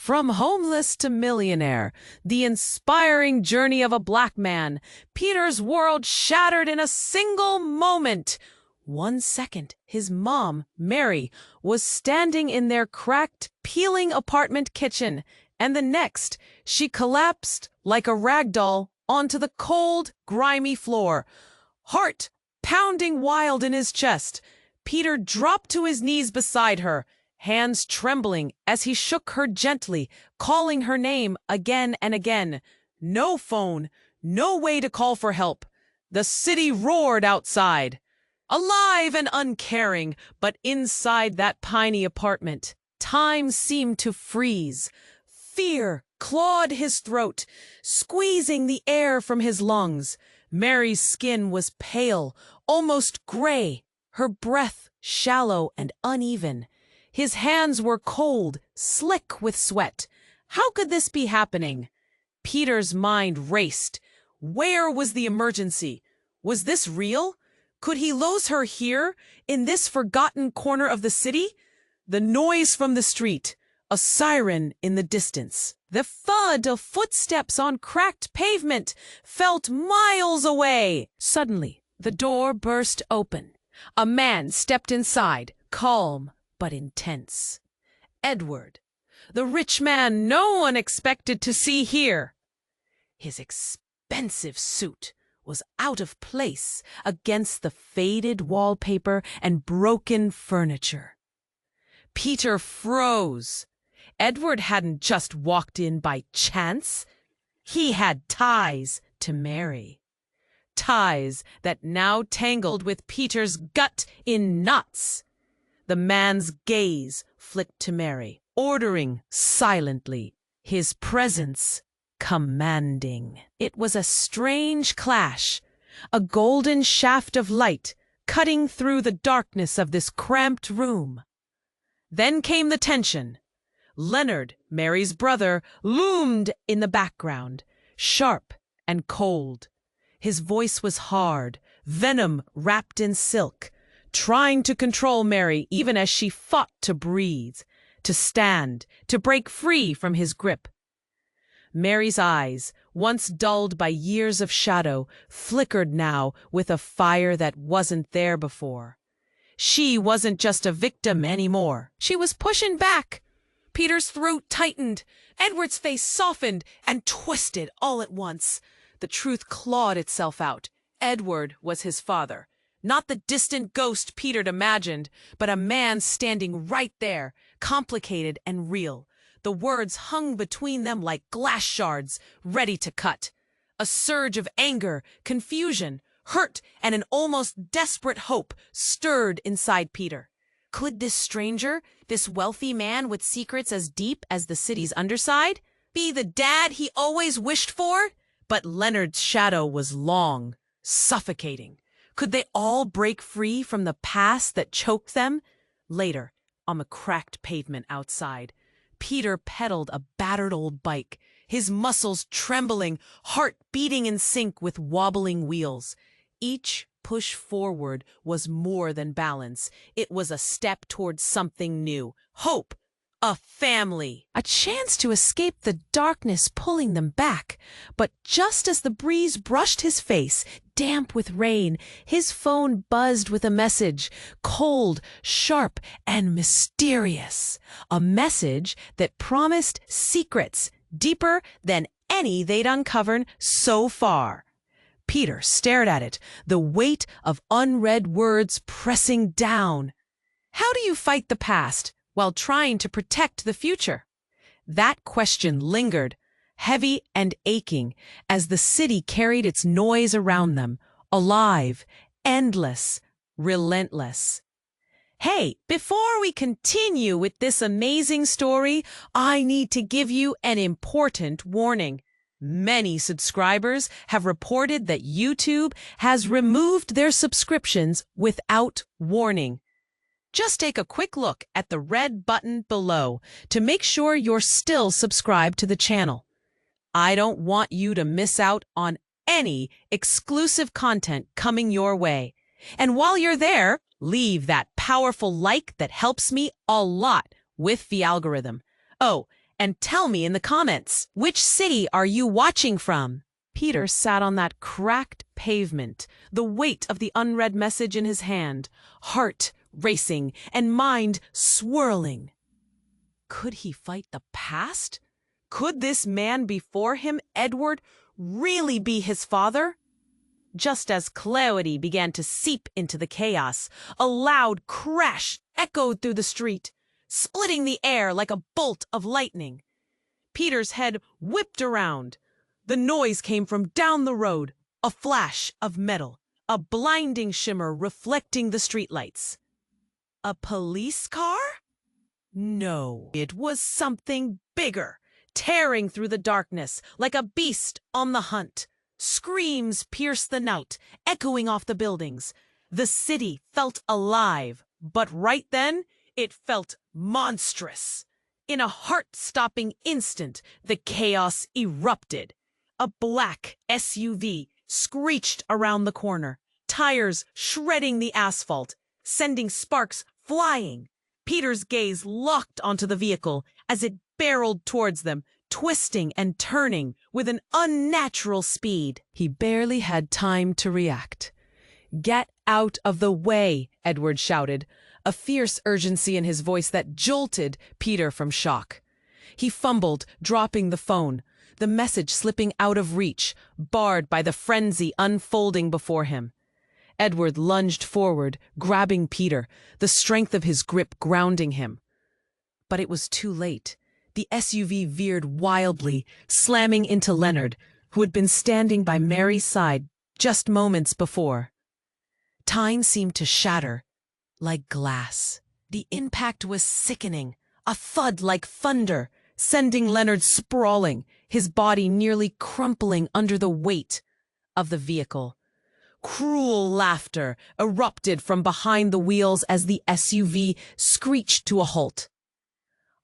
From homeless to millionaire, the inspiring journey of a black man, Peter's world shattered in a single moment. 1 second, his mom, Mary, was standing in their cracked, peeling apartment kitchen, and the next, she collapsed like a rag doll onto the cold, grimy floor. Heart pounding wild in his chest, Peter dropped to his knees beside her, hands trembling as he shook her gently, calling her name again and again. No phone, no way to call for help. The city roared outside. Alive and uncaring, but inside that piney apartment, time seemed to freeze. Fear clawed his throat, squeezing the air from his lungs. Mary's skin was pale, almost gray, her breath shallow and uneven. His hands were cold, slick with sweat. How could this be happening? Peter's mind raced. Where was the emergency? Was this real? Could he lose her here, in this forgotten corner of the city? The noise from the street, a siren in the distance. The thud of footsteps on cracked pavement, felt miles away. Suddenly, the door burst open. A man stepped inside, calm but intense. Edward, the rich man no one expected to see here. His expensive suit was out of place against the faded wallpaper and broken furniture. Peter froze. Edward hadn't just walked in by chance. He had ties to Mary. Ties that now tangled with Peter's gut in knots. The man's gaze flicked to Mary, ordering silently, his presence commanding. It was a strange clash, a golden shaft of light cutting through the darkness of this cramped room. Then came the tension. Leonard, Mary's brother, loomed in the background, sharp and cold. His voice was hard, venom wrapped in silk, trying to control Mary even as she fought to breathe, to stand, to break free from his grip. Mary's eyes, once dulled by years of shadow, flickered now with a fire that wasn't there before. She wasn't just a victim anymore. She was pushing back. Peter's throat tightened. Edward's face softened and twisted all at once. The truth clawed itself out. Edward was his father. Not the distant ghost Peter'd imagined, but a man standing right there, complicated and real. The words hung between them like glass shards, ready to cut. A surge of anger, confusion, hurt, and an almost desperate hope stirred inside Peter. Could this stranger, this wealthy man with secrets as deep as the city's underside, be the dad he always wished for? But Leonard's shadow was long, suffocating. Could they all break free from the past that choked them? Later, on the cracked pavement outside, Peter pedaled a battered old bike, his muscles trembling, heart beating in sync with wobbling wheels. Each push forward was more than balance. It was a step towards something new. Hope. A family. A chance to escape the darkness pulling them back. But just as the breeze brushed his face, damp with rain, his phone buzzed with a message, cold, sharp, and mysterious. A message that promised secrets deeper than any they'd uncovered so far. Peter stared at it, the weight of unread words pressing down. How do you fight the past while trying to protect the future? That question lingered, heavy and aching, as the city carried its noise around them, alive, endless, relentless. Hey, before we continue with this amazing story, I need to give you an important warning. Many subscribers have reported that YouTube has removed their subscriptions without warning. Just take a quick look at the red button below to make sure you're still subscribed to the channel. I don't want you to miss out on any exclusive content coming your way. And while you're there, leave that powerful like that helps me a lot with the algorithm. Oh, And tell me in the comments, which city are you watching from? Peter sat on that cracked pavement, the weight of the unread message in his hand, heart racing and mind swirling. Could he fight the past? Could this man before him, Edward, really be his father? Just as clarity began to seep into the chaos, a loud crash echoed through the street, splitting the air like a bolt of lightning. Peter's head whipped around. The noise came from down the road, a flash of metal, a blinding shimmer reflecting the streetlights. A police car? No, it was something bigger, tearing through the darkness like a beast on the hunt. Screams pierced the night, echoing off the buildings. The city felt alive, but right then, it felt monstrous. In a heart-stopping instant, the chaos erupted. A black SUV screeched around the corner, tires shredding the asphalt, sending sparks flying. Peter's gaze locked onto the vehicle as it barreled towards them, twisting and turning with an unnatural speed. He barely had time to react. "Get out of the way," Edward shouted, a fierce urgency in his voice that jolted Peter from shock. He fumbled, dropping the phone, the message slipping out of reach, barred by the frenzy unfolding before him. Edward lunged forward, grabbing Peter, the strength of his grip grounding him. But it was too late. The SUV veered wildly, slamming into Leonard, who had been standing by Mary's side just moments before. Time seemed to shatter, like glass. The impact was sickening, a thud like thunder, sending Leonard sprawling, his body nearly crumpling under the weight of the vehicle. Cruel laughter erupted from behind the wheels as the SUV screeched to a halt.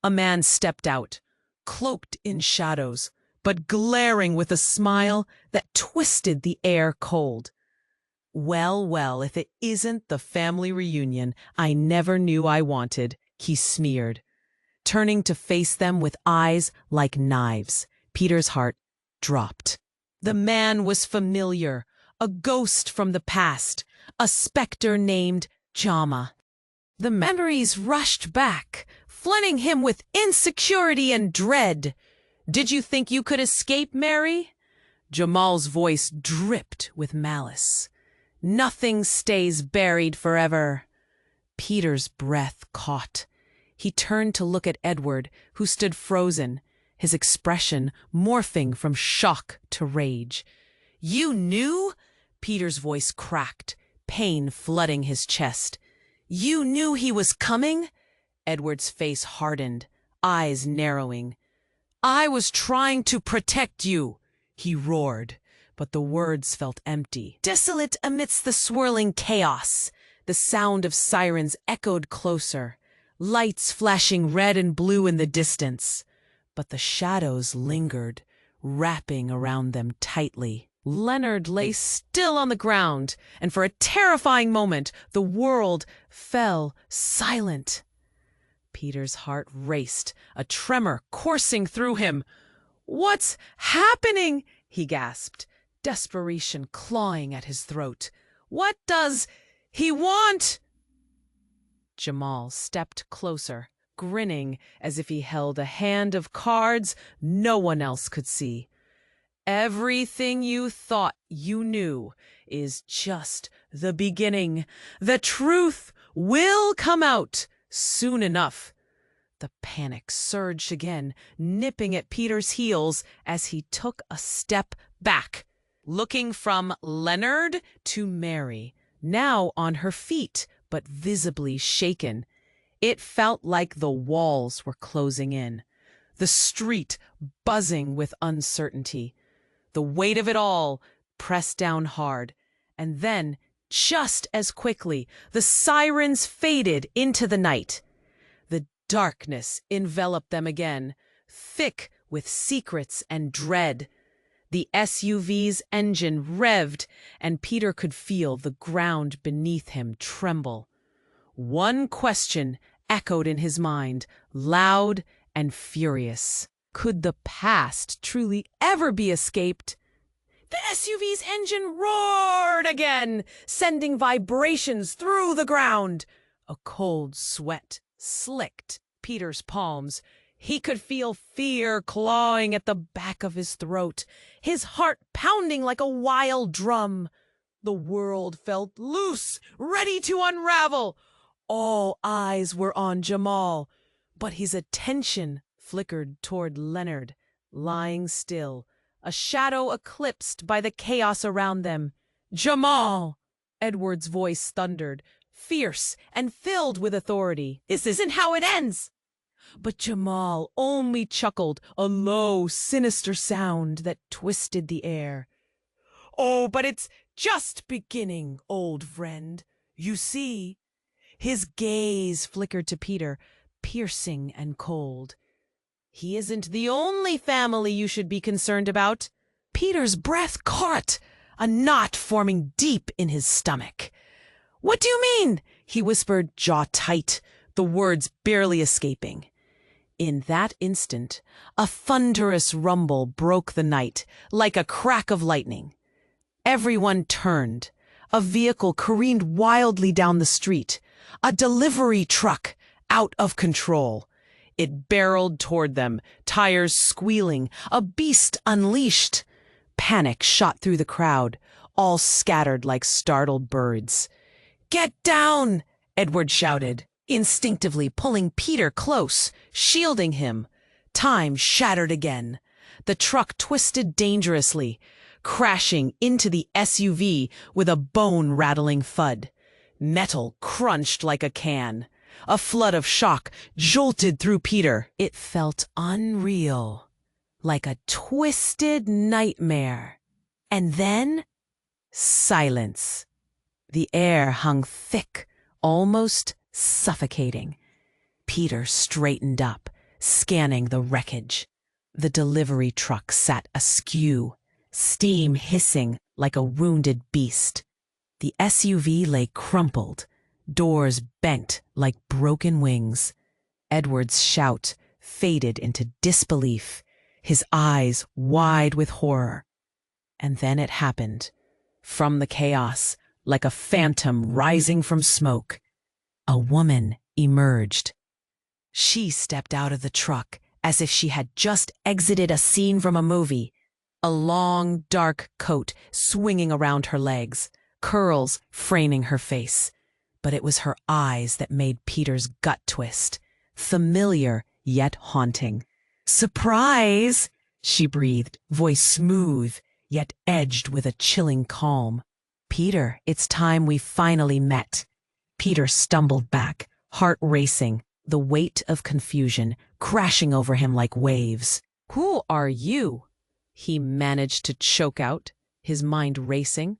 A man stepped out, cloaked in shadows, but glaring with a smile that twisted the air cold. "Well, well, if it isn't the family reunion I never knew I wanted," he sneered. Turning to face them with eyes like knives, Peter's heart dropped. The man was familiar, a ghost from the past, a specter named Jama. The memories rushed back, flooding him with insecurity and dread. "Did you think you could escape, Mary?" Jamal's voice dripped with malice. "Nothing stays buried forever." Peter's breath caught. He turned to look at Edward, who stood frozen, his expression morphing from shock to rage. "You knew?" Peter's voice cracked, pain flooding his chest. "You knew he was coming?" Edward's face hardened, eyes narrowing. "I was trying to protect you," he roared, but the words felt empty. Desolate amidst the swirling chaos, the sound of sirens echoed closer, lights flashing red and blue in the distance. But the shadows lingered, wrapping around them tightly. Leonard lay still on the ground, and for a terrifying moment, the world fell silent. Peter's heart raced, a tremor coursing through him. "What's happening?" he gasped, desperation clawing at his throat. "What does he want?" Jamal stepped closer, grinning as if he held a hand of cards no one else could see. "Everything you thought you knew is just the beginning. The truth will come out soon enough." The panic surged again, nipping at Peter's heels as he took a step back, looking from Leonard to Mary, now on her feet, but visibly shaken. It felt like the walls were closing in, the street buzzing with uncertainty. The weight of it all pressed down hard, and then, just as quickly, the sirens faded into the night. The darkness enveloped them again, thick with secrets and dread. The SUV's engine revved, and Peter could feel the ground beneath him tremble. One question echoed in his mind, loud and furious. Could the past truly ever be escaped? The SUV's engine roared again, sending vibrations through the ground. A cold sweat slicked Peter's palms. He could feel fear clawing at the back of his throat, his heart pounding like a wild drum. The world felt loose, ready to unravel. All eyes were on Jamal, but his attention flickered toward Leonard, lying still, a shadow eclipsed by the chaos around them. "Jamal!" Edward's voice thundered, fierce and filled with authority. "This isn't how it ends!" But Jamal only chuckled, a low, sinister sound that twisted the air. "Oh, but it's just beginning, old friend. You see." His gaze flickered to Peter, piercing and cold. "He isn't the only family you should be concerned about." Peter's breath caught, a knot forming deep in his stomach. "What do you mean?" he whispered, jaw tight, the words barely escaping. In that instant, a thunderous rumble broke the night, like a crack of lightning. Everyone turned. A vehicle careened wildly down the street. A delivery truck, out of control. It barreled toward them, tires squealing, a beast unleashed. Panic shot through the crowd, all scattered like startled birds. "Get down!" Edward shouted, instinctively pulling Peter close, shielding him. Time shattered again. The truck twisted dangerously, crashing into the SUV with a bone-rattling thud. Metal crunched like a can. A flood of shock jolted through Peter. It felt unreal, like a twisted nightmare. And then, silence. The air hung thick, almost suffocating. Peter straightened up, scanning the wreckage. The delivery truck sat askew, steam hissing like a wounded beast. The SUV lay crumpled, doors bent like broken wings. Edward's shout faded into disbelief, his eyes wide with horror. And then it happened. From the chaos, like a phantom rising from smoke, a woman emerged. She stepped out of the truck as if she had just exited a scene from a movie, a long, dark coat swinging around her legs, curls framing her face. But it was her eyes that made Peter's gut twist, familiar yet haunting. "Surprise!" she breathed, voice smooth, yet edged with a chilling calm. "Peter, it's time we finally met." Peter stumbled back, heart racing, the weight of confusion crashing over him like waves. "Who are you?" he managed to choke out, his mind racing.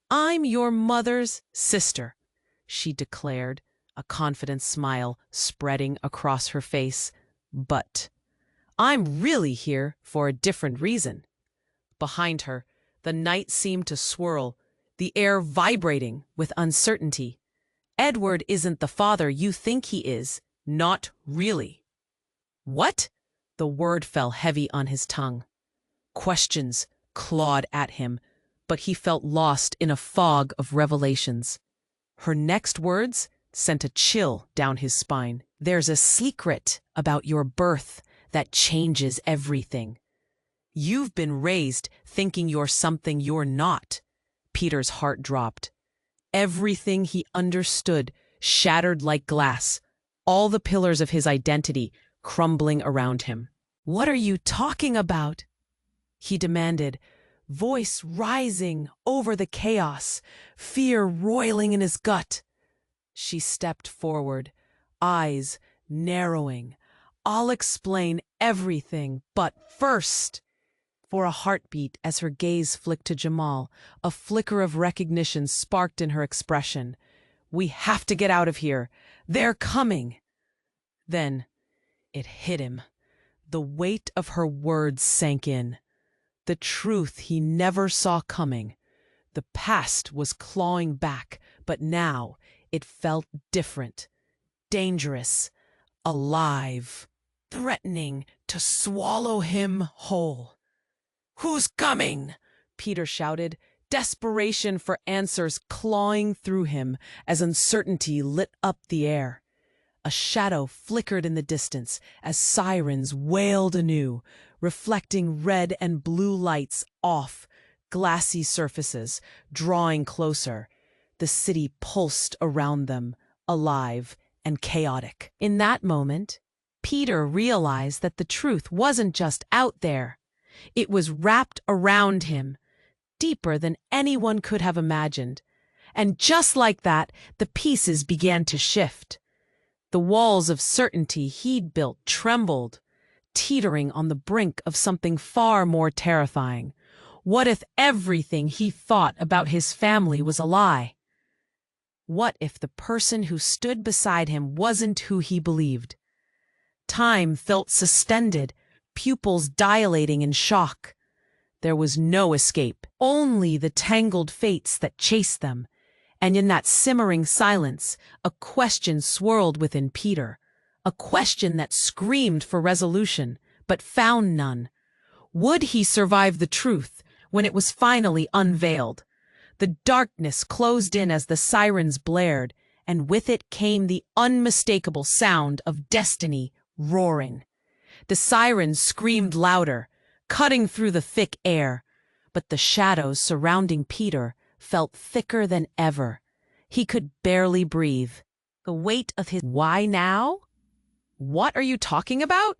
"I'm your mother's sister," she declared, a confident smile spreading across her face. "But I'm really here for a different reason." Behind her, the night seemed to swirl, the air vibrating with uncertainty. "Edward isn't the father you think he is. Not really." "What?" The word fell heavy on his tongue. Questions clawed at him, but he felt lost in a fog of revelations. Her next words sent a chill down his spine. "There's a secret about your birth that changes everything. You've been raised thinking you're something you're not." Peter's heart dropped. Everything he understood shattered like glass, all the pillars of his identity crumbling around him. "What are you talking about?" he demanded, voice rising over the chaos, fear roiling in his gut. She stepped forward, eyes narrowing. "I'll explain everything, but first—" For a heartbeat, as her gaze flicked to Jamal, a flicker of recognition sparked in her expression. "We have to get out of here. They're coming." Then it hit him. The weight of her words sank in. The truth he never saw coming. The past was clawing back, but now it felt different, dangerous, alive. threatening to swallow him whole. "Who's coming?" Peter shouted, desperation for answers clawing through him as uncertainty lit up the air. A shadow flickered in the distance as sirens wailed anew, reflecting red and blue lights off glassy surfaces, drawing closer. The city pulsed around them, alive and chaotic. In that moment, Peter realized that the truth wasn't just out there. It was wrapped around him, deeper than anyone could have imagined. And just like that, the pieces began to shift. The walls of certainty he'd built trembled, teetering on the brink of something far more terrifying. What if everything he thought about his family was a lie? What if the person who stood beside him wasn't who he believed? Time felt suspended, pupils dilating in shock. There was no escape, only the tangled fates that chased them. And in that simmering silence, a question swirled within Peter, a question that screamed for resolution, but found none. Would he survive the truth when it was finally unveiled? The darkness closed in as the sirens blared, and with it came the unmistakable sound of destiny roaring. The sirens screamed louder, cutting through the thick air, but the shadows surrounding Peter felt thicker than ever. He could barely breathe. The weight of his "Why now? What are you talking about?"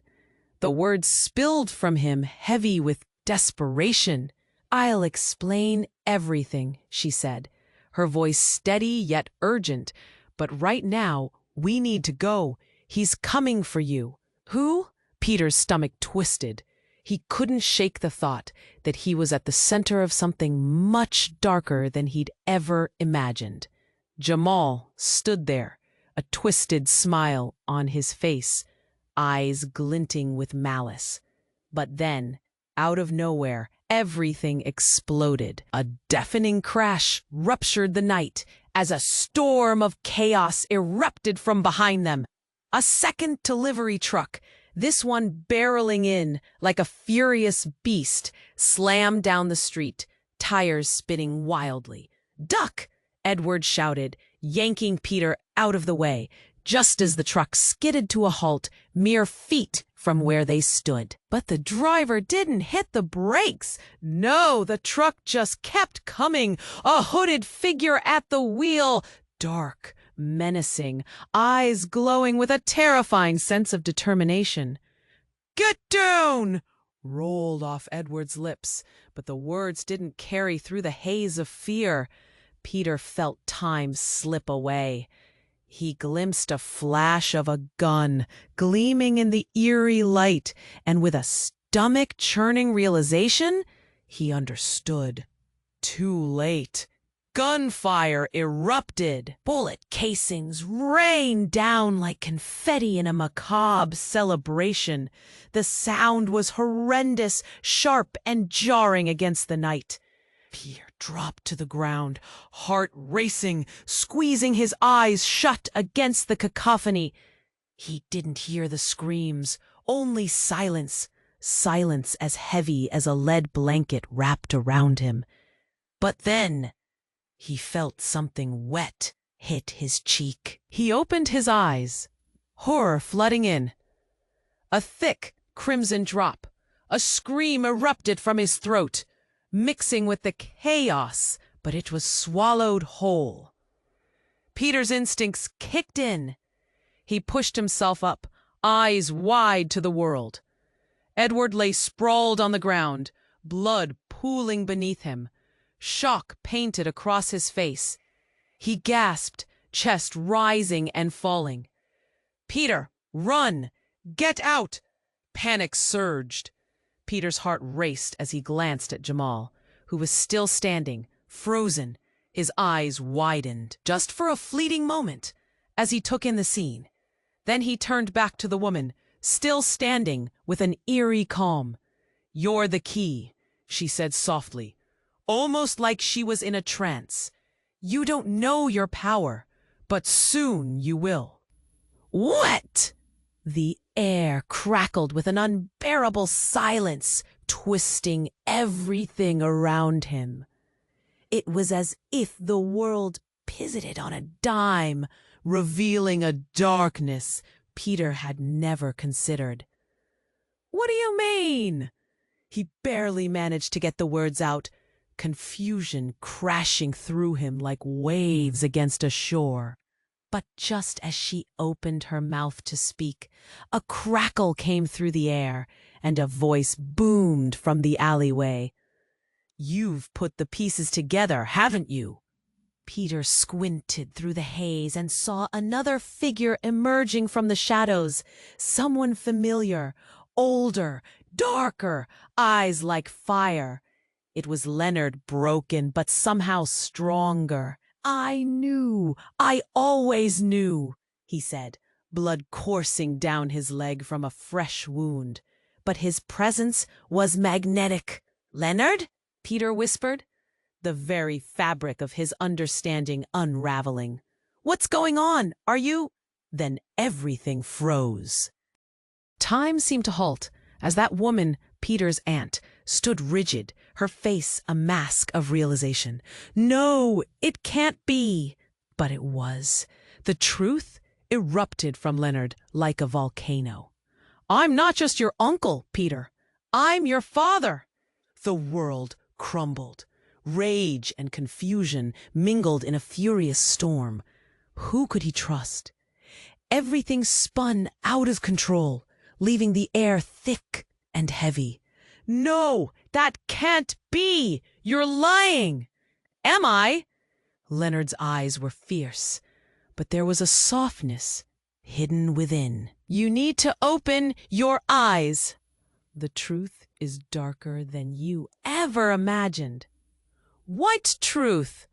The words spilled from him, heavy with desperation. "I'll explain everything," she said, her voice steady yet urgent. "But right now, we need to go. He's coming for you." "Who?" Peter's stomach twisted. He couldn't shake the thought that he was at the center of something much darker than he'd ever imagined. Jamal stood there, a twisted smile on his face, eyes glinting with malice. But then, out of nowhere, everything exploded. A deafening crash ruptured the night as a storm of chaos erupted from behind them. A second delivery truck, this one barreling in like a furious beast, slammed down the street, tires spinning wildly. "Duck!" Edward shouted, yanking Peter out of the way, just as the truck skidded to a halt mere feet from where they stood. But the driver didn't hit the brakes. No, the truck just kept coming, a hooded figure at the wheel, dark, menacing, eyes glowing with a terrifying sense of determination. "Get down!" rolled off Edward's lips, but the words didn't carry through the haze of fear. Peter felt time slip away. He glimpsed a flash of a gun gleaming in the eerie light, and with a stomach-churning realization, he understood. Too late. Gunfire erupted. Bullet casings rained down like confetti in a macabre celebration. The sound was horrendous, sharp and jarring against the night. Peter dropped to the ground, heart racing, squeezing his eyes shut against the cacophony. He didn't hear the screams, only silence, silence as heavy as a lead blanket wrapped around him. But then he felt something wet hit his cheek. He opened his eyes, horror flooding in. A thick crimson drop, a scream erupted from his throat, mixing with the chaos, but it was swallowed whole. Peter's instincts kicked in. He pushed himself up, eyes wide to the world. Edward lay sprawled on the ground, blood pooling beneath him, shock painted across his face. He gasped, chest rising and falling. "Peter, run! Get out!" Panic surged. Peter's heart raced as he glanced at Jamal, who was still standing, frozen. His eyes widened, just for a fleeting moment, as he took in the scene. Then he turned back to the woman, still standing with an eerie calm. "You're the key," she said softly, almost like she was in a trance. "You don't know your power, but soon you will." "What?" The air crackled with an unbearable silence, twisting everything around him. It was as if the world pivoted on a dime, revealing a darkness Peter had never considered. "What do you mean?" He barely managed to get the words out, confusion crashing through him like waves against a shore. But just as she opened her mouth to speak, a crackle came through the air, and a voice boomed from the alleyway. "You've put the pieces together, haven't you?" Peter squinted through the haze and saw another figure emerging from the shadows, someone familiar, older, darker, eyes like fire. It was Leonard, broken but somehow stronger. I always knew," he said, blood coursing down his leg from a fresh wound. But his presence was magnetic. "Leonard?" Peter whispered, the very fabric of his understanding unraveling. "What's going on? Are you—" Then everything froze. Time seemed to halt as that woman, Peter's aunt, stood rigid, her face a mask of realization. No, it can't be. But it was. The truth erupted from Leonard like a volcano. "I'm not just your uncle, Peter. I'm your father." The world crumbled. Rage and confusion mingled in a furious storm. Who could he trust? Everything spun out of control, leaving the air thick and heavy. "No, that can't be! You're lying!" "Am I?" Leonard's eyes were fierce, but there was a softness hidden within. "You need to open your eyes. The truth is darker than you ever imagined." "What truth?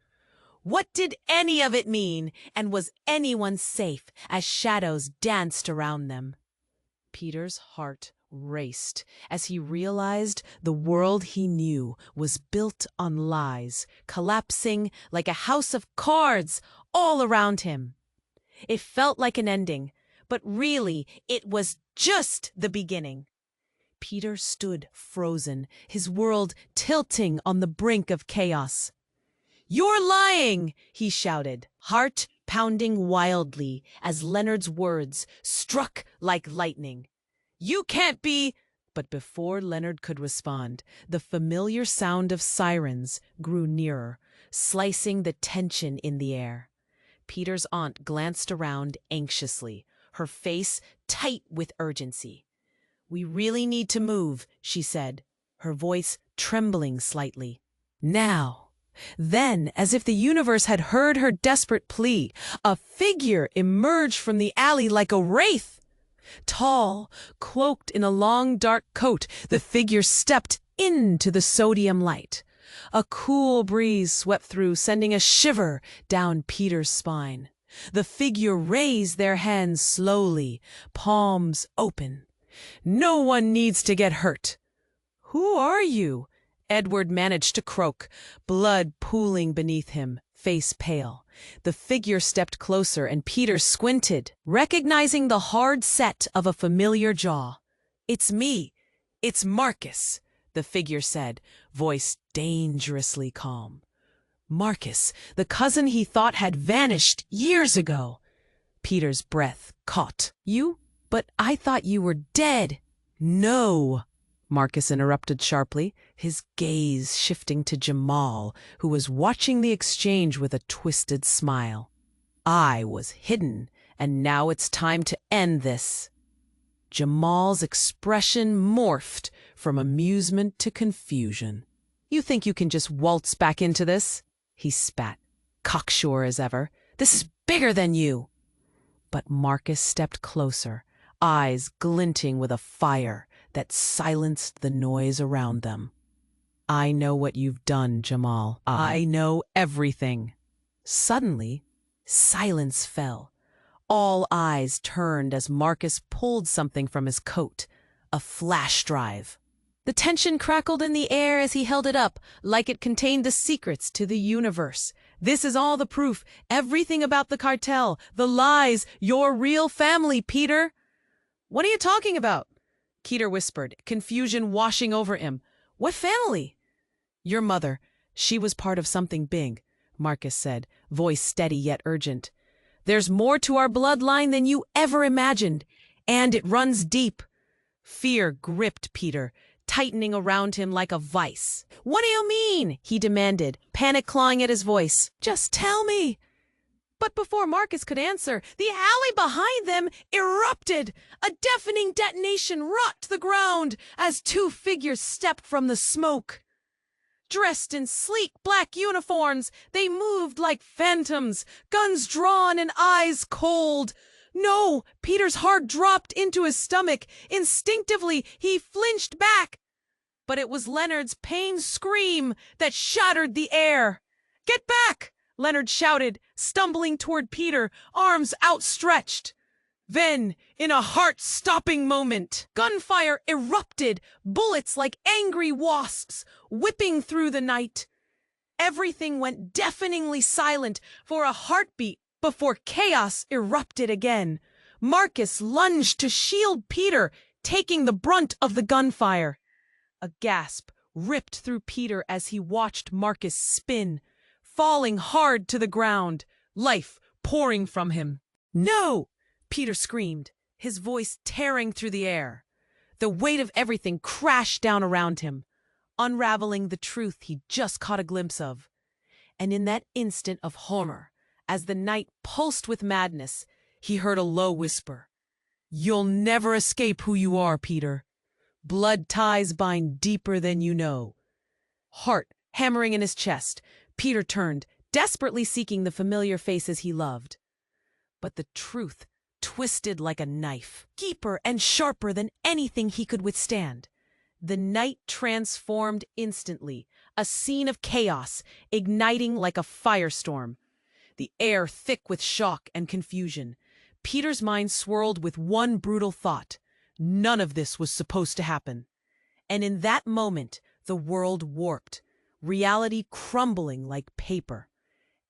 What did any of it mean? And was anyone safe as shadows danced around them?" Peter's heart raced as he realized the world he knew was built on lies, collapsing like a house of cards all around him. It felt like an ending, but really it was just the beginning. Peter stood frozen, his world tilting on the brink of chaos. "You're lying!" he shouted, heart pounding wildly as Leonard's words struck like lightning. "You can't be—" But before Leonard could respond, the familiar sound of sirens grew nearer, slicing the tension in the air. Peter's aunt glanced around anxiously, her face tight with urgency. "We really need to move," she said, her voice trembling slightly. Now, then, as if the universe had heard her desperate plea, a figure emerged from the alley like a wraith. Tall, cloaked in a long dark coat, the figure stepped into the sodium light. A cool breeze swept through, sending a shiver down Peter's spine. The figure raised their hands slowly, palms open. "No one needs to get hurt." "Who are you?" Edward managed to croak, blood pooling beneath him, face pale. The figure stepped closer and Peter squinted, recognizing the hard set of a familiar jaw. "It's me. It's Marcus," the figure said, voice dangerously calm. Marcus, the cousin he thought had vanished years ago. Peter's breath caught. "You? But I thought you were dead." "No," Marcus interrupted sharply, his gaze shifting to Jamal, who was watching the exchange with a twisted smile. "I was hidden, and now it's time to end this." Jamal's expression morphed from amusement to confusion. "You think you can just waltz back into this?" he spat, cocksure as ever. "This is bigger than you." But Marcus stepped closer, eyes glinting with a fire that silenced the noise around them. "I know what you've done, Jamal. I know everything." Suddenly, silence fell. All eyes turned as Marcus pulled something from his coat, a flash drive. The tension crackled in the air as he held it up, like it contained the secrets to the universe. "This is all the proof, everything about the cartel, the lies, your real family, Peter." What are you talking about? Peter whispered, confusion washing over him. What family? Your mother. She was part of something big, Marcus said, voice steady yet urgent. There's more to our bloodline than you ever imagined, and it runs deep. Fear gripped Peter, tightening around him like a vice. What do you mean? He demanded, panic clawing at his voice. Just tell me. But before Marcus could answer, the alley behind them erupted. A deafening detonation rocked the ground as two figures stepped from the smoke. Dressed in sleek black uniforms, they moved like phantoms, guns drawn and eyes cold. No, Peter's heart dropped into his stomach. Instinctively, he flinched back. But it was Leonard's pained scream that shattered the air. Get back! Leonard shouted, stumbling toward Peter, arms outstretched. Then, in a heart-stopping moment, gunfire erupted, bullets like angry wasps, whipping through the night. Everything went deafeningly silent for a heartbeat before chaos erupted again. Marcus lunged to shield Peter, taking the brunt of the gunfire. A gasp ripped through Peter as he watched Marcus spin, falling hard to the ground, life pouring from him. No! Peter screamed, his voice tearing through the air. The weight of everything crashed down around him, unraveling the truth he'd just caught a glimpse of. And in that instant of horror, as the night pulsed with madness, he heard a low whisper. You'll never escape who you are, Peter. Blood ties bind deeper than you know. Heart hammering in his chest, Peter turned, desperately seeking the familiar faces he loved. But the truth twisted like a knife, deeper and sharper than anything he could withstand. The night transformed instantly, a scene of chaos, igniting like a firestorm. The air thick with shock and confusion. Peter's mind swirled with one brutal thought. None of this was supposed to happen. And in that moment, the world warped, reality crumbling like paper.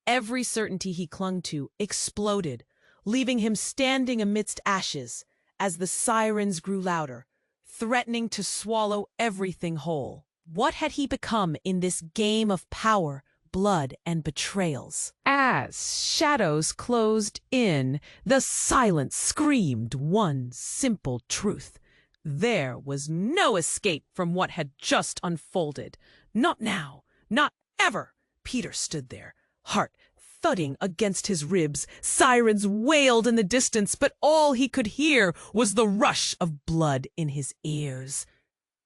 Every certainty he clung to exploded, leaving him standing amidst ashes as the sirens grew louder, threatening to swallow everything whole. What had he become in this game of power, blood, and betrayals? As shadows closed in, the silence screamed one simple truth. There was no escape from what had just unfolded. Not now, not ever. Peter stood there, heart thudding against his ribs. Sirens wailed in the distance, but all he could hear was the rush of blood in his ears.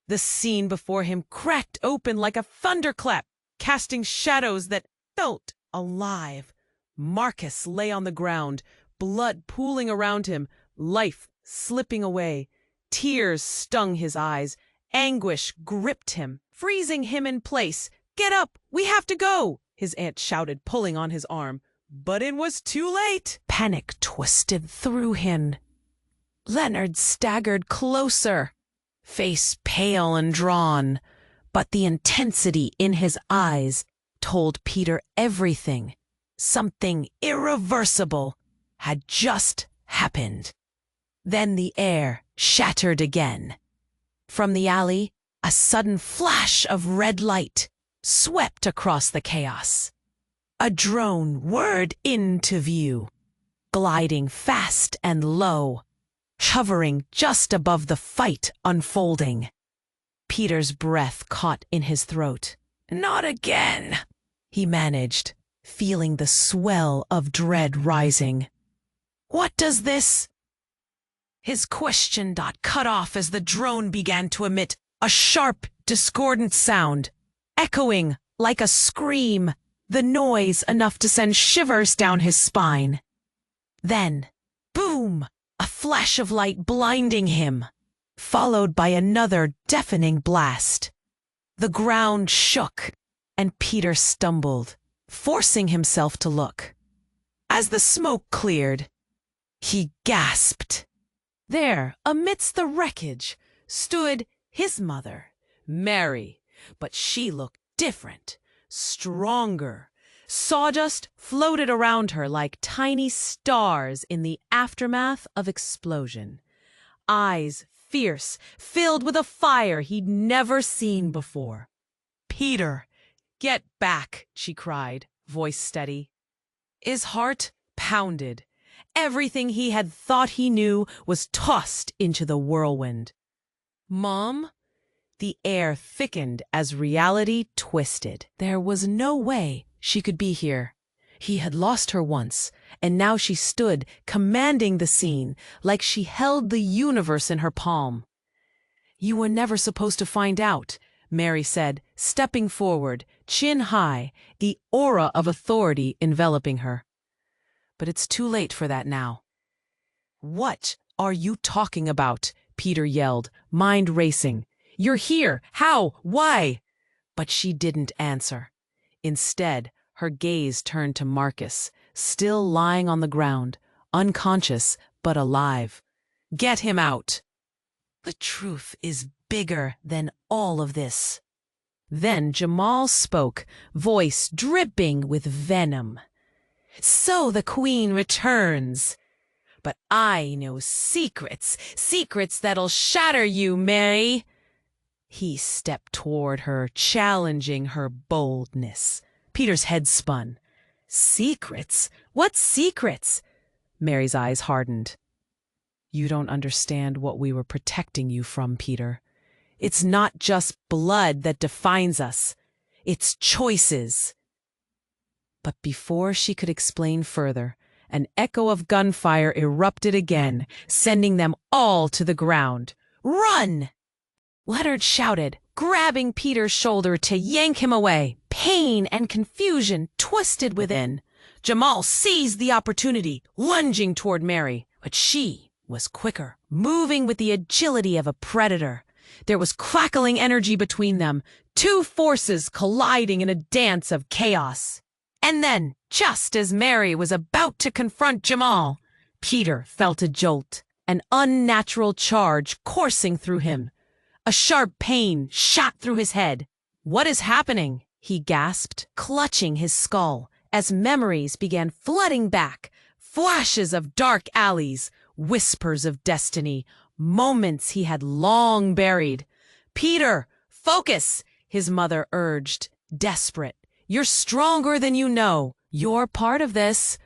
The scene before him cracked open like a thunderclap, casting shadows that felt alive. Marcus lay on the ground, blood pooling around him, life slipping away. Tears stung his eyes. Anguish gripped him, freezing him in place. Get up! We have to go! His aunt shouted, pulling on his arm. But it was too late. Panic twisted through him. Leonard staggered closer, face pale and drawn, but the intensity in his eyes told Peter everything. Something irreversible had just happened. Then the air shattered again. From the alley, a sudden flash of red light swept across the chaos. A drone whirred into view, gliding fast and low, hovering just above the fight unfolding. Peter's breath caught in his throat. Not again, he managed, feeling the swell of dread rising. What does this? His question got cut off as the drone began to emit a sharp, discordant sound, echoing like a scream, the noise enough to send shivers down his spine. Then, boom, a flash of light blinding him, followed by another deafening blast. The ground shook, and Peter stumbled, forcing himself to look. As the smoke cleared, he gasped. There, amidst the wreckage, stood his mother, Mary, but she looked different, stronger. Sawdust floated around her like tiny stars in the aftermath of explosion. eyes fierce, filled with a fire he'd never seen before. "Peter, get back," she cried, voice steady. His heart pounded. Everything he had thought he knew was tossed into the whirlwind. "Mom?" The air thickened as reality twisted. There was no way she could be here. He had lost her once, and now she stood, commanding the scene, like she held the universe in her palm. "You were never supposed to find out," Mary said, stepping forward, chin high, the aura of authority enveloping her. "But it's too late for that now." "What are you talking about?" Peter yelled, mind racing. "You're here. How? Why?" But she didn't answer. Instead, her gaze turned to Marcus, still lying on the ground, unconscious but alive. "Get him out." "The truth is bigger than all of this." Then Jamal spoke, voice dripping with venom. "So the queen returns. But I know secrets, secrets that'll shatter you, Mary." He stepped toward her, challenging her boldness. Peter's head spun. "Secrets? What secrets?" Mary's eyes hardened. "You don't understand what we were protecting you from, Peter. It's not just blood that defines us. It's choices." But before she could explain further, an echo of gunfire erupted again, sending them all to the ground. "Run!" Leonard shouted, grabbing Peter's shoulder to yank him away. Pain and confusion twisted within. Jamal seized the opportunity, lunging toward Mary, but she was quicker, moving with the agility of a predator. There was crackling energy between them, two forces colliding in a dance of chaos. And then, just as Mary was about to confront Jamal, Peter felt a jolt, an unnatural charge coursing through him. A sharp pain shot through his head. "What is happening?" he gasped, clutching his skull, as memories began flooding back. Flashes of dark alleys, whispers of destiny, moments he had long buried. "Peter, focus," his mother urged, desperate. "You're stronger than you know. You're part of this."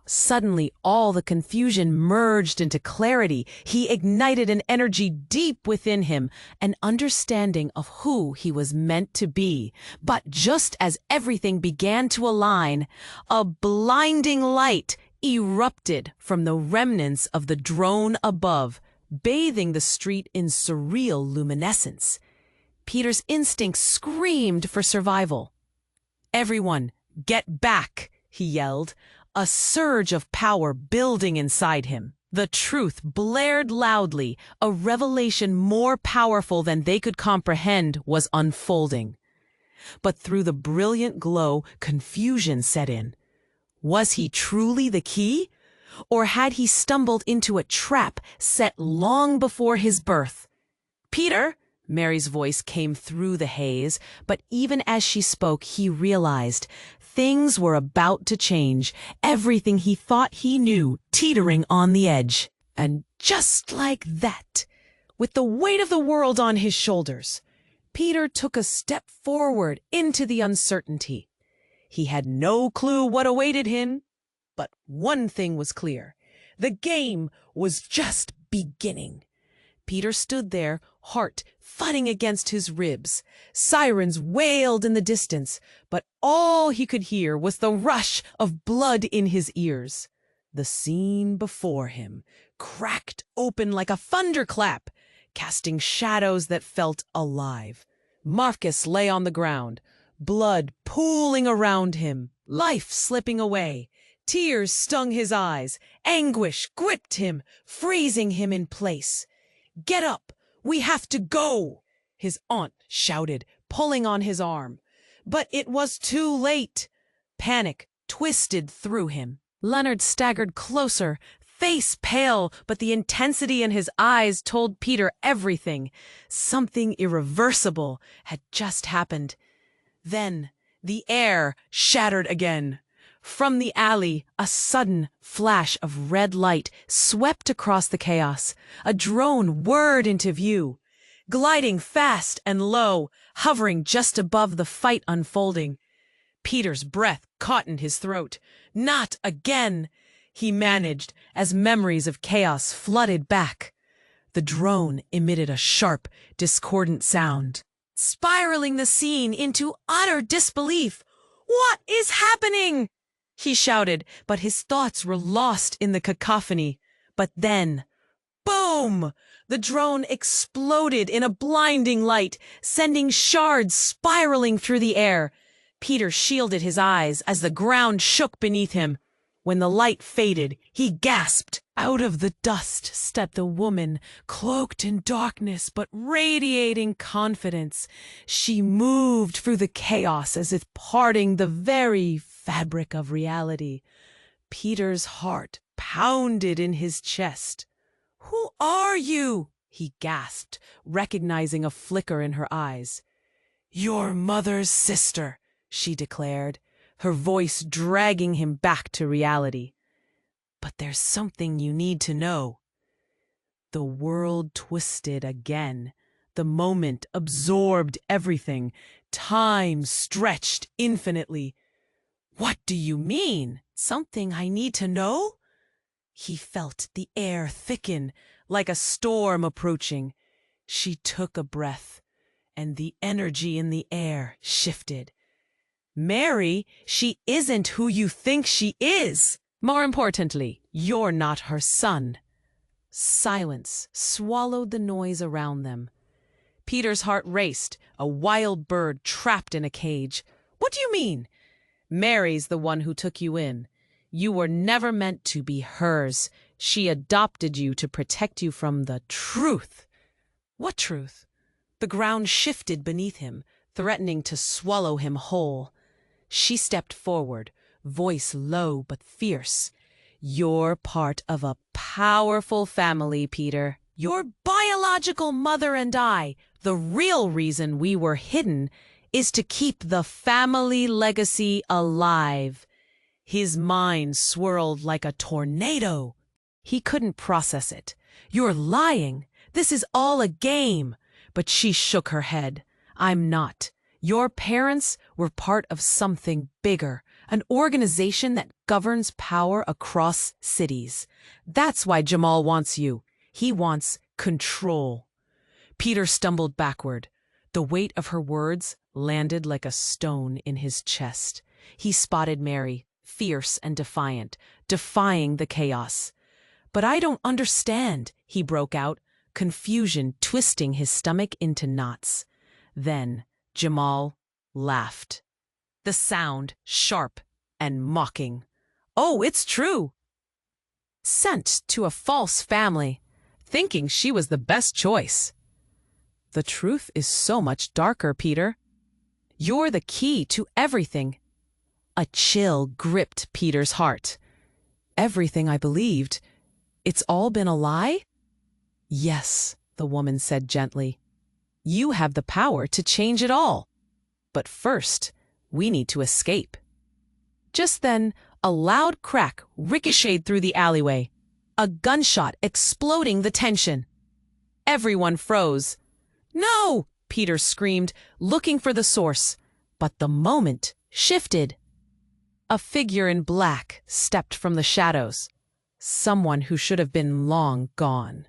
Suddenly, all the confusion merged into clarity. He ignited an energy deep within him, an understanding of who he was meant to be. But just as everything began to align, a blinding light erupted from the remnants of the drone above, bathing the street in surreal luminescence. Peter's instincts screamed for survival. "Everyone, get back," he yelled, a surge of power building inside him. The truth blared loudly, a revelation more powerful than they could comprehend was unfolding. But through the brilliant glow, confusion set in. Was he truly the key? Or had he stumbled into a trap set long before his birth? "Peter!" Mary's voice came through the haze, but even as she spoke, he realized things were about to change, everything he thought he knew teetering on the edge. And just like that, with the weight of the world on his shoulders, Peter took a step forward into the uncertainty. He had no clue what awaited him, but one thing was clear. The game was just beginning. Peter stood there, heart thudding against his ribs. Sirens wailed in the distance, but all he could hear was the rush of blood in his ears. The scene before him cracked open like a thunderclap, casting shadows that felt alive. Marcus lay on the ground, blood pooling around him, life slipping away. Tears stung his eyes, anguish gripped him, freezing him in place. "Get up! We have to go!" his aunt shouted, pulling on his arm. But it was too late. Panic twisted through him. Leonard staggered closer, face pale, but the intensity in his eyes told Peter everything. Something irreversible had just happened. Then the air shattered again. From the alley, a sudden flash of red light swept across the chaos. A drone whirred into view, gliding fast and low, hovering just above the fight unfolding. Peter's breath caught in his throat. Not again, he managed as memories of chaos flooded back. The drone emitted a sharp, discordant sound, spiraling the scene into utter disbelief. "What is happening?" he shouted, but his thoughts were lost in the cacophony. But then, boom! The drone exploded in a blinding light, sending shards spiraling through the air. Peter shielded his eyes as the ground shook beneath him. When the light faded, he gasped. Out of the dust stepped the woman, cloaked in darkness but radiating confidence. She moved through the chaos as if parting the very fabric of reality. Peter's heart pounded in his chest. "Who are you?" he gasped, recognizing a flicker in her eyes. "Your mother's sister," she declared, her voice dragging him back to reality. "But there's something you need to know." The world twisted again. The moment absorbed everything. Time stretched infinitely. "What do you mean? Something I need to know?" He felt the air thicken, like a storm approaching. She took a breath, and the energy in the air shifted. "Mary, she isn't who you think she is. More importantly, you're not her son." Silence swallowed the noise around them. Peter's heart raced, a wild bird trapped in a cage. "What do you mean?" "Mary's the one who took you in. You were never meant to be hers. She adopted you to protect you from the truth." "What truth?" The ground shifted beneath him, threatening to swallow him whole. She stepped forward, voice low but fierce. "You're part of a powerful family, Peter. Your biological mother and I, the real reason we were hidden, is to keep the family legacy alive." His mind swirled like a tornado. He couldn't process it. "You're lying. This is all a game." But she shook her head. "I'm not. Your parents were part of something bigger, an organization that governs power across cities. That's why Jamal wants you. He wants control." Peter stumbled backward. The weight of her words landed like a stone in his chest. He spotted Mary, fierce and defiant, defying the chaos. "But I don't understand," he broke out, confusion twisting his stomach into knots. Then Jamal laughed. The sound sharp and mocking. "Oh, it's true. Sent to a false family, thinking she was the best choice." "The truth is so much darker, Peter. You're the key to everything." A chill gripped Peter's heart. "Everything I believed, it's all been a lie?" "Yes," the woman said gently. "You have the power to change it all. But first, we need to escape." Just then, a loud crack ricocheted through the alleyway, a gunshot exploding the tension. Everyone froze. "No!" Peter screamed, looking for the source. But the moment shifted. A figure in black stepped from the shadows, someone who should have been long gone.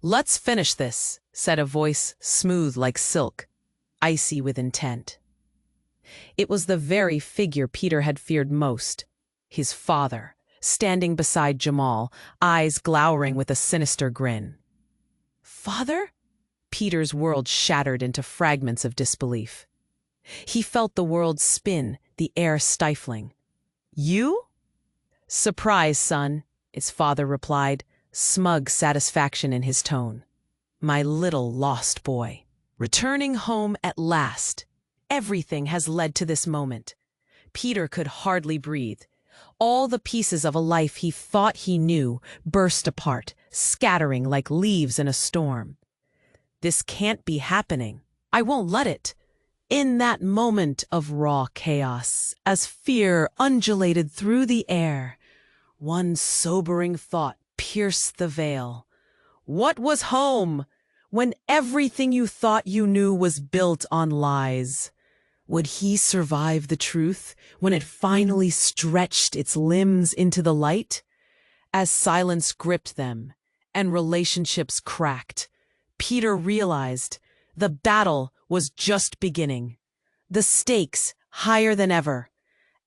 "Let's finish this," said a voice smooth like silk, icy with intent. It was the very figure Peter had feared most, his father, standing beside Jamal, eyes glowering with a sinister grin. "Father?" Peter's world shattered into fragments of disbelief. He felt the world spin, the air stifling. "You?" "Surprise, son," his father replied, smug satisfaction in his tone. "My little lost boy. Returning home at last. Everything has led to this moment." Peter could hardly breathe. All the pieces of a life he thought he knew burst apart, scattering like leaves in a storm. "This can't be happening. I won't let it. In that moment of raw chaos, as fear undulated through the air, one sobering thought pierced the veil. What was home when everything you thought you knew was built on lies? Would he survive the truth when it finally stretched its limbs into the light? As silence gripped them and relationships cracked, Peter realized the battle was just beginning. The stakes higher than ever,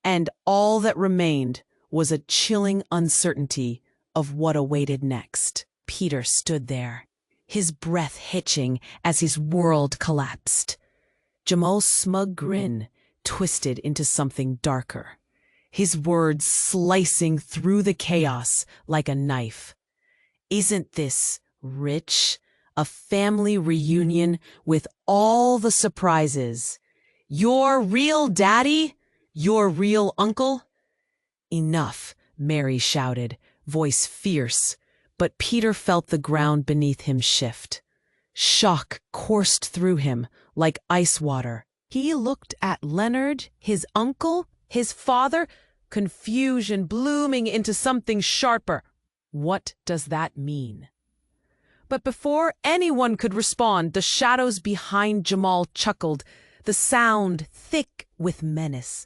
and all that remained was a chilling uncertainty of what awaited next. Peter stood there, his breath hitching as his world collapsed. Jamal's smug grin twisted into something darker, his words slicing through the chaos like a knife. Isn't this rich? A family reunion with all the surprises. Your real daddy? Your real uncle? Enough, Mary shouted, voice fierce, but Peter felt the ground beneath him shift. Shock coursed through him like ice water. He looked at Leonard, his uncle, his father, confusion blooming into something sharper. What does that mean? But before anyone could respond, the shadows behind Jamal chuckled, the sound thick with menace.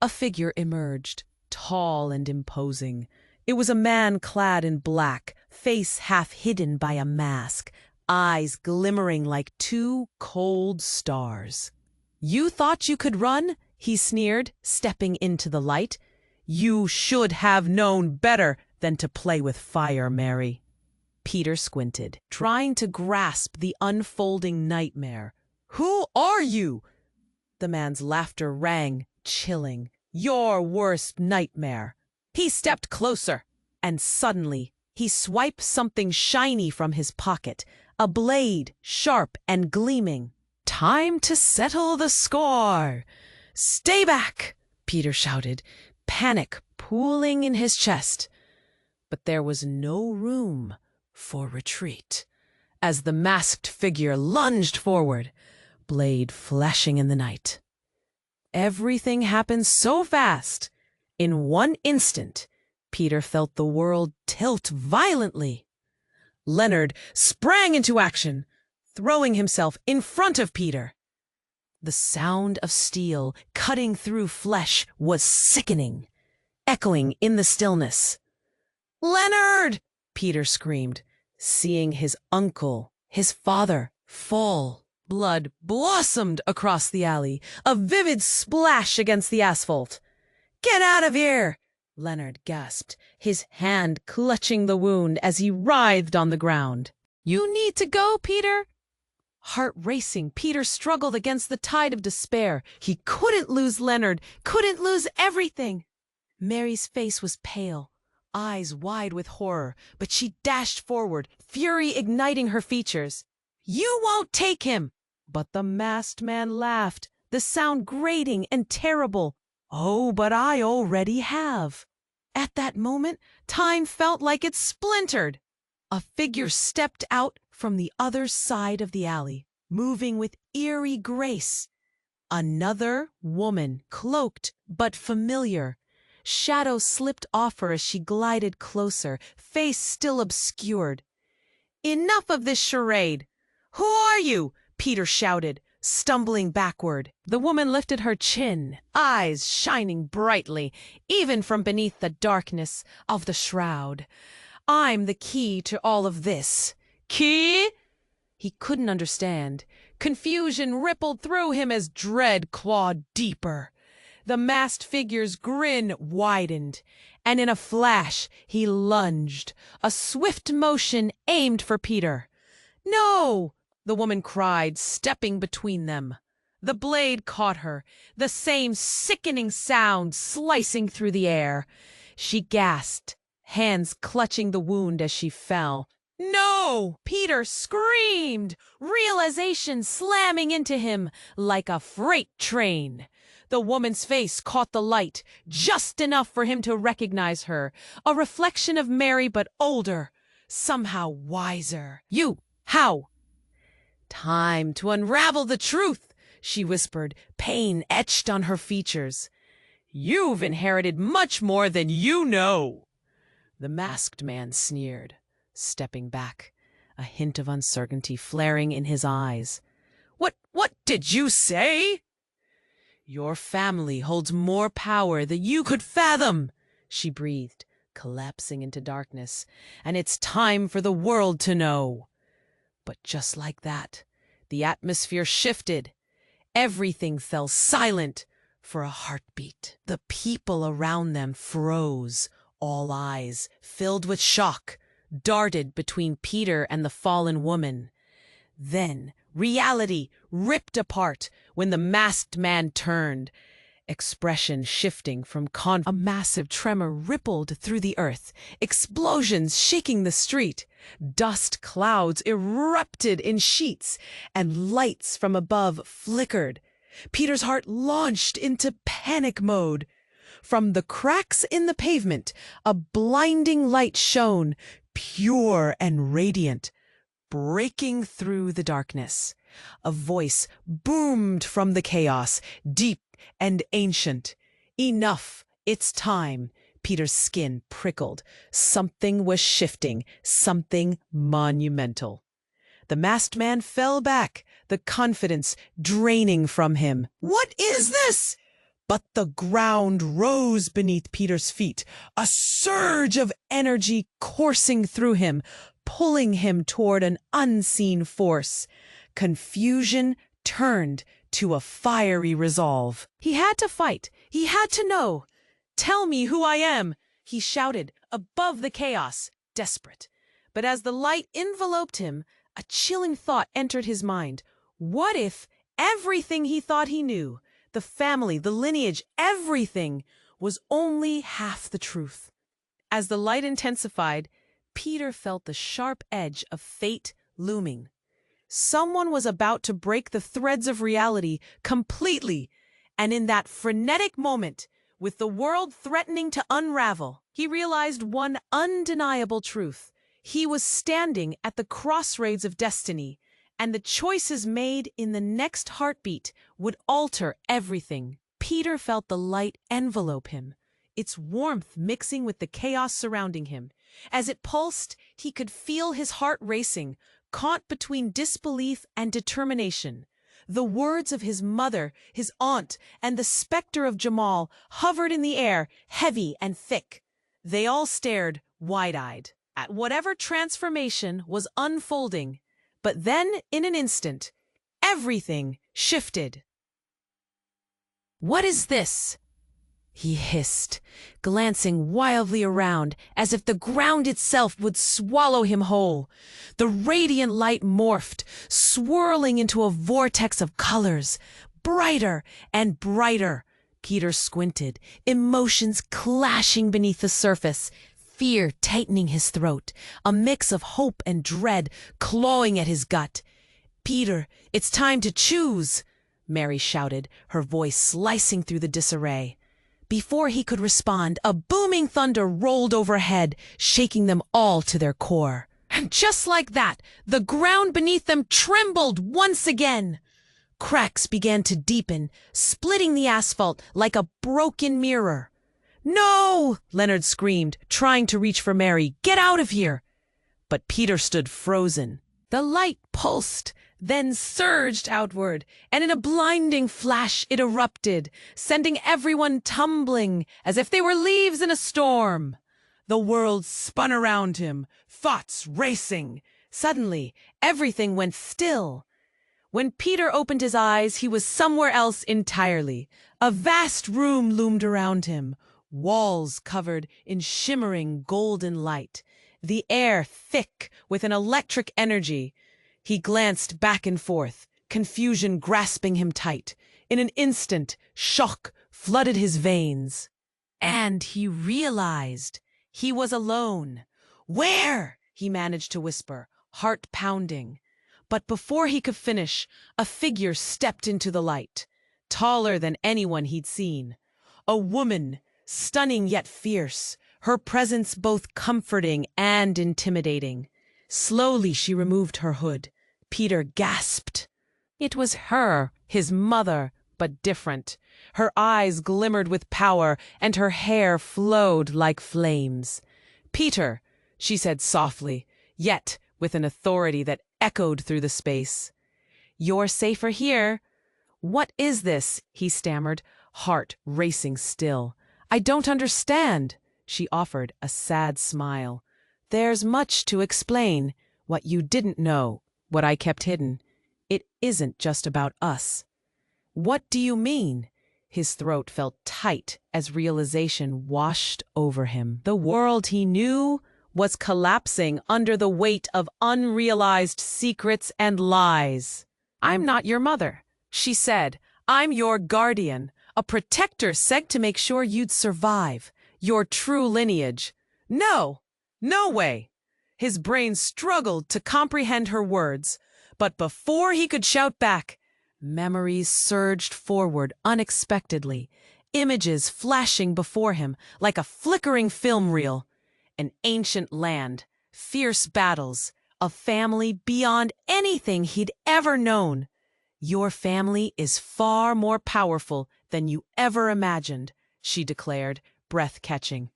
A figure emerged, tall and imposing. It was a man clad in black, face half hidden by a mask, eyes glimmering like two cold stars. "You thought you could run?" he sneered, stepping into the light. "You should have known better than to play with fire, Mary." Peter squinted, trying to grasp the unfolding nightmare. "Who are you?" The man's laughter rang, chilling. "Your worst nightmare." He stepped closer, and suddenly he swiped something shiny from his pocket, a blade, sharp and gleaming. "Time to settle the score." "Stay back!" Peter shouted, panic pooling in his chest. But there was no room for retreat, as the masked figure lunged forward, blade flashing in the night. Everything happened so fast. In one instant, Peter felt the world tilt violently. Leonard sprang into action, throwing himself in front of Peter. The sound of steel cutting through flesh was sickening, echoing in the stillness. "Leonard!" Peter screamed, seeing his uncle, his father, fall. Blood blossomed across the alley, a vivid splash against the asphalt. "Get out of here!" Leonard gasped, his hand clutching the wound as he writhed on the ground. "You need to go, Peter." Heart racing, Peter struggled against the tide of despair. He couldn't lose Leonard, couldn't lose everything. Mary's face was pale, eyes wide with horror, but she dashed forward, fury igniting her features. "You won't take him!" But the masked man laughed, the sound grating and terrible. "Oh, but I already have." At that moment, time felt like it splintered. A figure stepped out from the other side of the alley, moving with eerie grace. Another woman, cloaked but familiar. Shadows slipped off her as she glided closer, face still obscured. "Enough of this charade! Who are you?" Peter shouted, stumbling backward. The woman lifted her chin, eyes shining brightly, even from beneath the darkness of the shroud. "I'm the key to all of this." "Key?" He couldn't understand. Confusion rippled through him as dread clawed deeper. The masked figure's grin widened, and in a flash he lunged, a swift motion aimed for Peter. "No!" the woman cried, stepping between them. The blade caught her, the same sickening sound slicing through the air. She gasped, hands clutching the wound as she fell. "No!" Peter screamed, realization slamming into him like a freight train. The woman's face caught the light, just enough for him to recognize her, a reflection of Mary but older, somehow wiser. "You! How?" "Time to unravel the truth," she whispered, pain etched on her features. "You've inherited much more than you know." The masked man sneered, stepping back, a hint of uncertainty flaring in his eyes. What did you say?" "Your family holds more power than you could fathom," she breathed, collapsing into darkness, "and it's time for the world to know." But just like that, the atmosphere shifted. Everything fell silent for a heartbeat. The people around them froze. All eyes, filled with shock, darted between Peter and the fallen woman. Then reality ripped apart when the masked man turned, expression shifting from a massive tremor rippled through the earth, explosions shaking the street, dust clouds erupted in sheets, and lights from above flickered. Peter's heart launched into panic mode. From the cracks in the pavement, a blinding light shone, pure and radiant, breaking through the darkness. A voice boomed from the chaos, deep and ancient. "Enough! It's time." Peter's skin prickled. Something was shifting, something monumental. The masked man fell back, the confidence draining from him. "What is this?" But the ground rose beneath Peter's feet, a surge of energy coursing through him, pulling him toward an unseen force. Confusion turned to a fiery resolve. He had to fight. He had to know. "Tell me who I am," he shouted above the chaos, desperate. But as the light enveloped him, a chilling thought entered his mind. What if everything he thought he knew, the family, the lineage, everything, was only half the truth? As the light intensified, Peter felt the sharp edge of fate looming. Someone was about to break the threads of reality completely, and in that frenetic moment, with the world threatening to unravel, he realized one undeniable truth. He was standing at the crossroads of destiny, and the choices made in the next heartbeat would alter everything. Peter felt the light envelope him, its warmth mixing with the chaos surrounding him. As it pulsed, he could feel his heart racing, caught between disbelief and determination. The words of his mother, his aunt, and the specter of Jamal hovered in the air, heavy and thick. They all stared, wide-eyed, at whatever transformation was unfolding. But then, in an instant, everything shifted. "What is this?" he hissed, glancing wildly around as if the ground itself would swallow him whole. The radiant light morphed, swirling into a vortex of colors, brighter and brighter. Peter squinted, emotions clashing beneath the surface, fear tightening his throat, a mix of hope and dread clawing at his gut. "Peter, it's time to choose," Mary shouted, her voice slicing through the disarray. Before he could respond, a booming thunder rolled overhead, shaking them all to their core. And just like that, the ground beneath them trembled once again. Cracks began to deepen, splitting the asphalt like a broken mirror. "No!" Leonard screamed, trying to reach for Mary. "Get out of here!" But Peter stood frozen. The light pulsed, then surged outward, and in a blinding flash it erupted, sending everyone tumbling as if they were leaves in a storm. The world spun around him, thoughts racing. Suddenly, everything went still. When Peter opened his eyes, he was somewhere else entirely. A vast room loomed around him, walls covered in shimmering golden light, the air thick with an electric energy. He glanced back and forth, confusion grasping him tight. In an instant, shock flooded his veins. And he realized he was alone. "Where?" he managed to whisper, heart pounding. But before he could finish, a figure stepped into the light, taller than anyone he'd seen. A woman, stunning yet fierce, her presence both comforting and intimidating. Slowly she removed her hood. Peter gasped. It was her, His mother, but different. Her eyes glimmered with power, and her hair flowed like flames. "Peter," she said softly, yet with an authority that echoed through the space. "You're safer here." "What is this?" he stammered, heart racing still. "I don't understand." She offered a sad smile. "There's much to explain. What you didn't know, what I kept hidden. It isn't just about us." "What do you mean?" His throat felt tight as realization washed over him. The world he knew was collapsing under the weight of unrealized secrets and lies. "I'm not your mother," she said. "I'm your guardian, a protector sent to make sure you'd survive, your true lineage." "No, no way." His brain struggled to comprehend her words, but before he could shout back, memories surged forward unexpectedly, images flashing before him like a flickering film reel. An ancient land, fierce battles, a family beyond anything he'd ever known. "Your family is far more powerful than you ever imagined," she declared, breath-catching.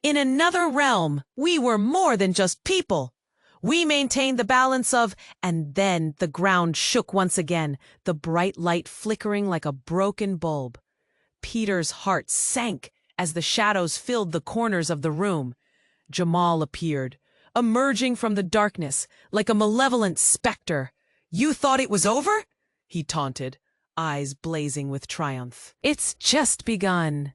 "In another realm, we were more than just people. We maintained the balance of—" And then the ground shook once again, the bright light flickering like a broken bulb. Peter's heart sank as the shadows filled the corners of the room. Jamal appeared, emerging from the darkness like a malevolent specter. "You thought it was over?" he taunted, eyes blazing with triumph. "It's just begun."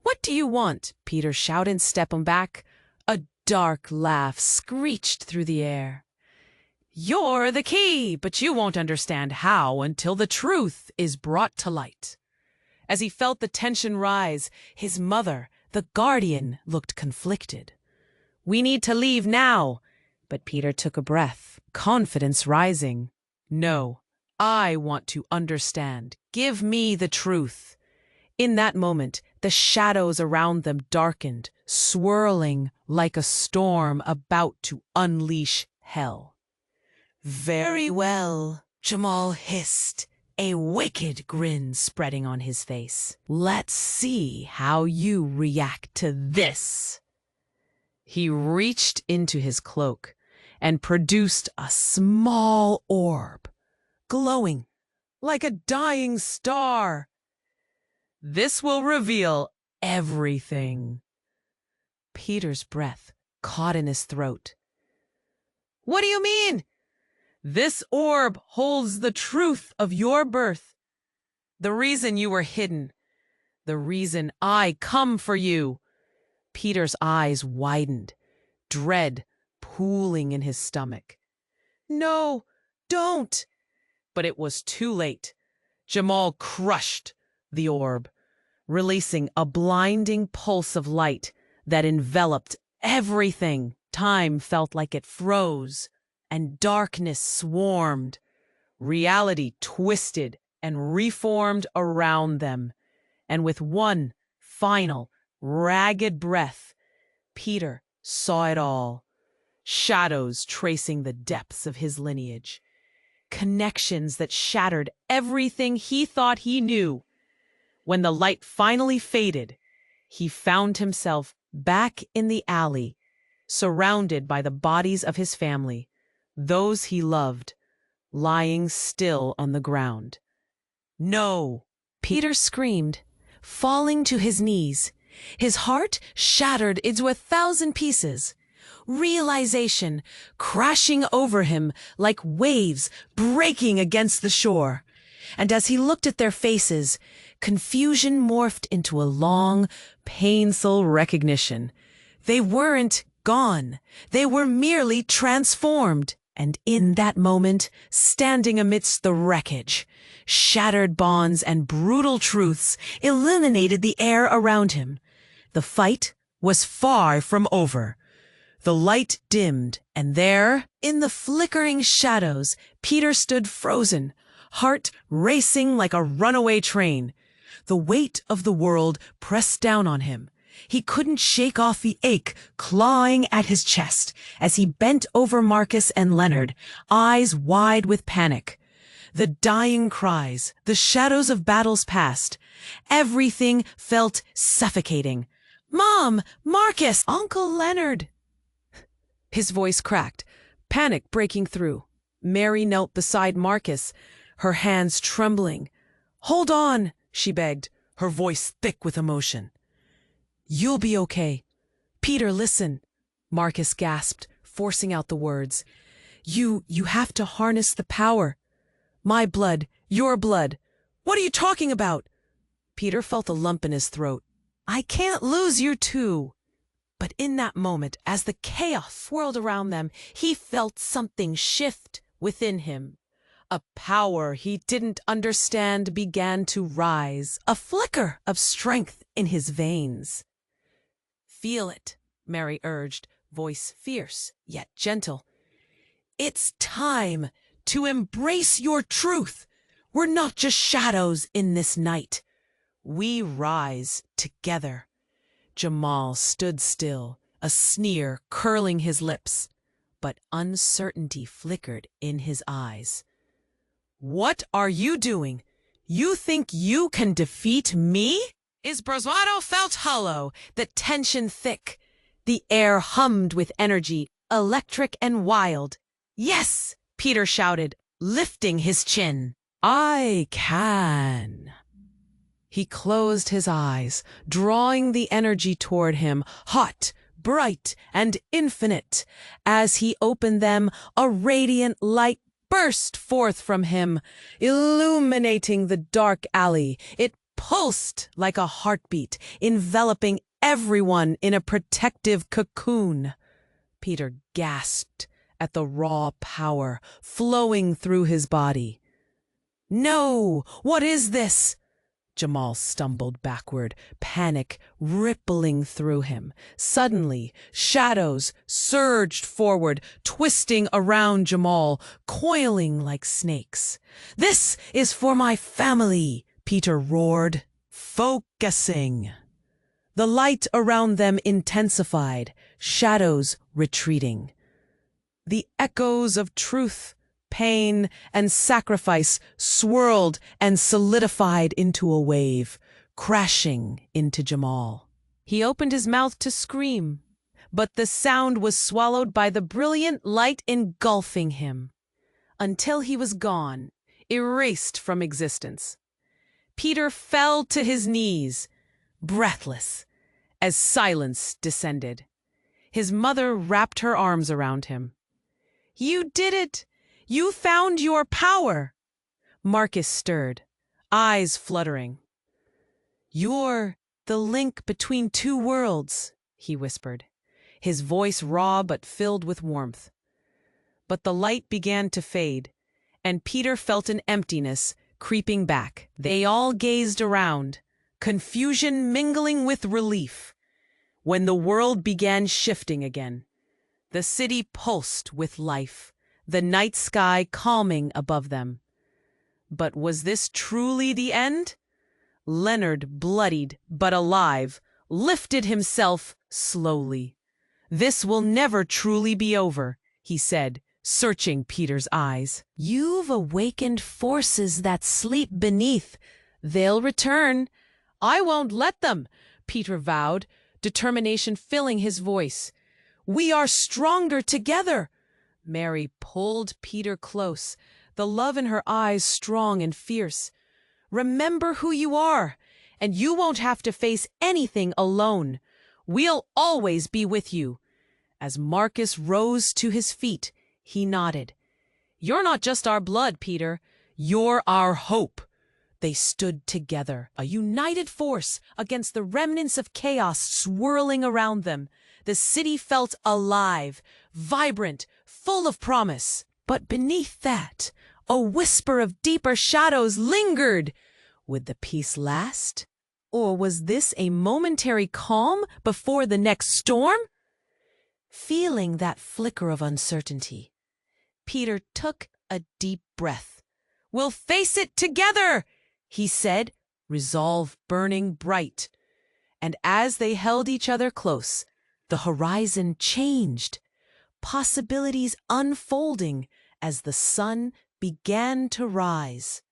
"What do you want?" Peter shouted, stepping back. A dark laugh screeched through the air. "You're the key, but you won't understand how until the truth is brought to light." As he felt the tension rise, his mother, the guardian, looked conflicted. "We need to leave now." But Peter took a breath, confidence rising. "No, I want to understand. Give me the truth." In that moment, the shadows around them darkened, swirling like a storm about to unleash hell. "Very well," Jamal hissed, a wicked grin spreading on his face. "Let's see how you react to this." He reached into his cloak and produced a small orb, glowing like a dying star. "This will reveal everything." Peter's breath caught in his throat. "What do you mean?" "This orb holds the truth of your birth, the reason you were hidden, the reason I come for you." Peter's eyes widened, dread pooling in his stomach. "No, don't." But it was too late. Jamal crushed the orb, releasing a blinding pulse of light that enveloped everything. Time felt like it froze, and darkness swarmed. Reality twisted and reformed around them. And with one final, ragged breath, Peter saw it all. Shadows tracing the depths of his lineage. Connections that shattered everything he thought he knew. When the light finally faded, he found himself back in the alley, surrounded by the bodies of his family, those he loved, lying still on the ground. "No!" Peter screamed, falling to his knees. His heart shattered into 1,000 pieces. Realization crashing over him like waves breaking against the shore. And as he looked at their faces, confusion morphed into a long, painful recognition. They weren't gone. They were merely transformed. And in that moment, standing amidst the wreckage, shattered bonds and brutal truths illuminated the air around him. The fight was far from over. The light dimmed, and there, in the flickering shadows, Peter stood frozen, heart racing like a runaway train. The weight of the world pressed down on him. He couldn't shake off the ache clawing at his chest as he bent over Marcus and Leonard, eyes wide with panic. The dying cries, the shadows of battles past. Everything felt suffocating. "Mom! Marcus! Uncle Leonard!" His voice cracked, panic breaking through. Mary knelt beside Marcus, her hands trembling. "Hold on," she begged, her voice thick with emotion. "You'll be okay. Peter, listen." Marcus gasped, forcing out the words. You have to harness the power. My blood, your blood. What are you talking about?" Peter felt a lump in his throat. "I can't lose you too." But in that moment, as the chaos swirled around them, he felt something shift within him. A power he didn't understand began to rise, a flicker of strength in his veins. "Feel it," Mary urged, voice fierce yet gentle. "It's time to embrace your truth. We're not just shadows in this night. We rise together." Jamal stood still, a sneer curling his lips, but uncertainty flickered in his eyes. "What are you doing? You think you can defeat me?" His bravado felt hollow, the tension thick. The air hummed with energy, electric and wild. "Yes!" Peter shouted, lifting his chin. "I can." He closed his eyes, drawing the energy toward him, hot, bright, and infinite. As he opened them, a radiant light burst forth from him, illuminating the dark alley. It pulsed like a heartbeat, enveloping everyone in a protective cocoon. Peter gasped at the raw power flowing through his body. "No! What is this?" Jamal stumbled backward, panic rippling through him. Suddenly, shadows surged forward, twisting around Jamal, coiling like snakes. "This is for my family," Peter roared, focusing. The light around them intensified, shadows retreating. The echoes of truth, pain, and sacrifice swirled and solidified into a wave, crashing into Jamal. He opened his mouth to scream, but the sound was swallowed by the brilliant light engulfing him, until he was gone, erased from existence. Peter fell to his knees, breathless, as silence descended. His mother wrapped her arms around him. "You did it! You found your power!" Marcus stirred, eyes fluttering. "You're the link between two worlds," he whispered, his voice raw but filled with warmth. But the light began to fade, and Peter felt an emptiness creeping back. They all gazed around, confusion mingling with relief. When the world began shifting again, the city pulsed with life, the night sky calming above them. But was this truly the end? Leonard, bloodied but alive, lifted himself slowly. "This will never truly be over," he said, searching Peter's eyes. "You've awakened forces that sleep beneath. They'll return." "I won't let them," Peter vowed, determination filling his voice. "We are stronger together." Mary pulled Peter close, the love in her eyes strong and fierce. "Remember who you are, and you won't have to face anything alone. We'll always be with you." As Marcus rose to his feet, he nodded. "You're not just our blood, Peter. You're our hope." They stood together, a united force against the remnants of chaos swirling around them. The city felt alive, vibrant, full of promise. But beneath that, a whisper of deeper shadows lingered. Would the peace last? Or was this a momentary calm before the next storm? Feeling that flicker of uncertainty, Peter took a deep breath. "We'll face it together," he said, resolve burning bright. And as they held each other close, the horizon changed, possibilities unfolding as the sun began to rise.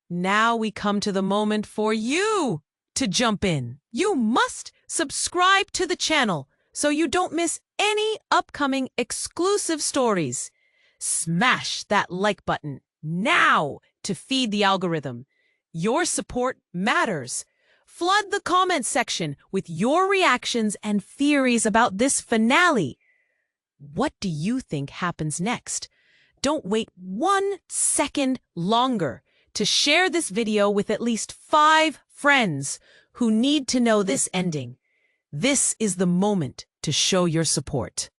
Now we come to the moment for you to jump in. You must subscribe to the channel so you don't miss any upcoming exclusive stories. Smash that like button now to feed the algorithm. Your support matters. Flood the comment section with your reactions and theories about this finale. What do you think happens next? Don't wait 1 second longer to share this video with at least 5 friends who need to know this ending. This is the moment to show your support.